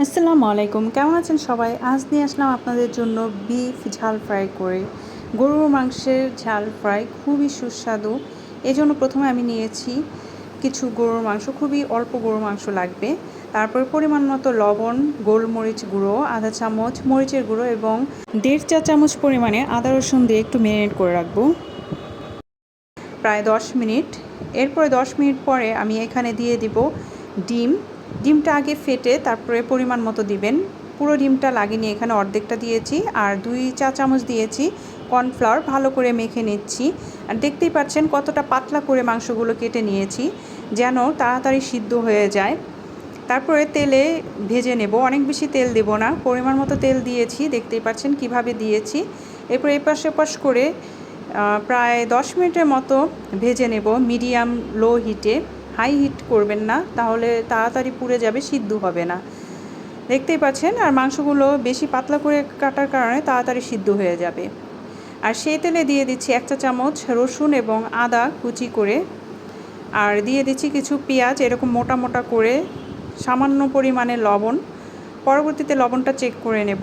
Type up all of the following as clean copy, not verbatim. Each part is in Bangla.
আসসালামু আলাইকুম, কেমন আছেন সবাই? আজ নিয়ে আসলাম আপনাদের জন্য বিফ ঝাল ফ্রাই করে। গরুর মাংসের ঝাল ফ্রাই খুবই সুস্বাদু। এজন্য প্রথমে আমি নিয়েছি কিছু গরুর মাংস, খুবই অল্প গরুর মাংস লাগবে। তারপর পরিমাণ মতো লবণ, গোলমরিচ গুঁড়ো আধা চামচ, মরিচের গুঁড়ো এবং 1.5 চা চামচ পরিমাণে আদা রসুন দিয়ে একটু ম্যারিনেট করে রাখবো প্রায় 10 মিনিট। এরপরে 10 মিনিট পরে আমি এখানে দিয়ে দিব ডিম। ডিমটা আগে ফেটে তারপরে পরিমাণ মতো দিবেন। পুরো ডিমটা লাগেনি, এখানে অর্ধেকটা দিয়েছি। আর 2 চা চামচ দিয়েছি কর্নফ্লাওয়ার, ভালো করে মেখে নিচ্ছি। আর দেখতেই পাচ্ছেন কতটা পাতলা করে মাংসগুলো কেটে নিয়েছি যেন তাড়াতাড়ি সিদ্ধ হয়ে যায়। তারপরে তেলে ভেজে নেব, অনেক বেশি তেল দেব না, পরিমাণ মতো তেল দিয়েছি, দেখতেই পাচ্ছেন কিভাবে দিয়েছি। এরপর এপাশ ওপাশ করে প্রায় 10 মিনিটের মতো ভেজে নেব মিডিয়াম লো হিটে। হাই হিট করবেন না, তাহলে তাড়াতাড়ি পুড়ে যাবে, সিদ্ধ হবে না। দেখতেই পাচ্ছেন, আর মাংসগুলো বেশি পাতলা করে কাটার কারণে তাড়াতাড়ি সিদ্ধ হয়ে যাবে। আর সেই তেলে দিয়ে দিচ্ছি 1 চা চামচ রসুন এবং আদা কুচি করে, আর দিয়ে দিচ্ছি কিছু পেঁয়াজ এরকম মোটা মোটা করে, সামান্য পরিমাণে লবণ, পরবর্তীতে লবণটা চেক করে নেব।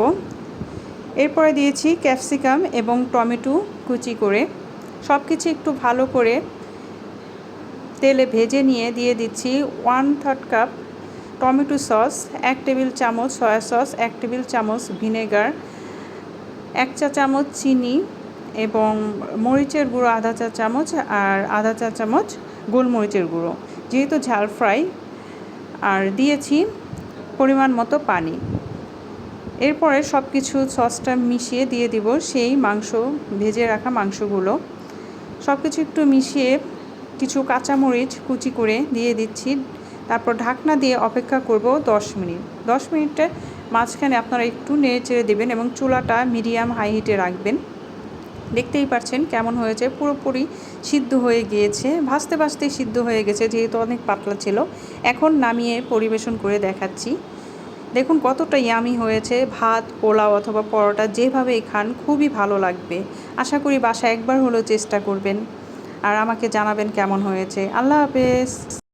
এরপরে দিয়েছি ক্যাপসিকাম এবং টমেটো কুচি করে। সব কিছু একটু ভালো করে তেলে ভেজে নিয়ে দিয়ে দিচ্ছি 1/3 কাপ টমেটো সস, 1 টেবিল চামচ সয়া সস, 1 টেবিল চামচ ভিনেগার, 1 চা চামচ চিনি এবং মরিচের গুঁড়ো আধা চা চামচ, আর আধা চা চামচ গোলমরিচের গুঁড়ো, যেহেতু ঝাল ফ্রাই। আর দিয়েছি পরিমাণ মতো পানি। এরপরে সব কিছু সসটা মিশিয়ে দিয়ে দিব সেই মাংস, ভেজে রাখা মাংসগুলো। সব কিছু একটু মিশিয়ে কিছু কাঁচামরিচ কুচি করে দিয়ে দিচ্ছি। তারপর ঢাকনা দিয়ে অপেক্ষা করব 10 মিনিট। 10 মিনিটের মাঝখানে আপনারা একটু নেড়ে চেড়ে দেবেন এবং চুলাটা মিডিয়াম হাই হিটে রাখবেন। দেখতেই পাচ্ছেন কেমন হয়েছে, পুরোপুরি সিদ্ধ হয়ে গিয়েছে, ভাজতে ভাজতেই সিদ্ধ হয়ে গেছে যেহেতু অনেক পাতলা ছিল। এখন নামিয়ে পরিবেশন করে দেখাচ্ছি। দেখুন কতটা ইয়ামি হয়েছে, ভাত, পোলাও অথবা পরোটা যেভাবেই খান খুবই ভালো লাগবে। আশা করি বাসায় একবার হলেও চেষ্টা করবেন আর আমাকে জানাবেন কেমন হয়েছে। আল্লাহ হাফেজ।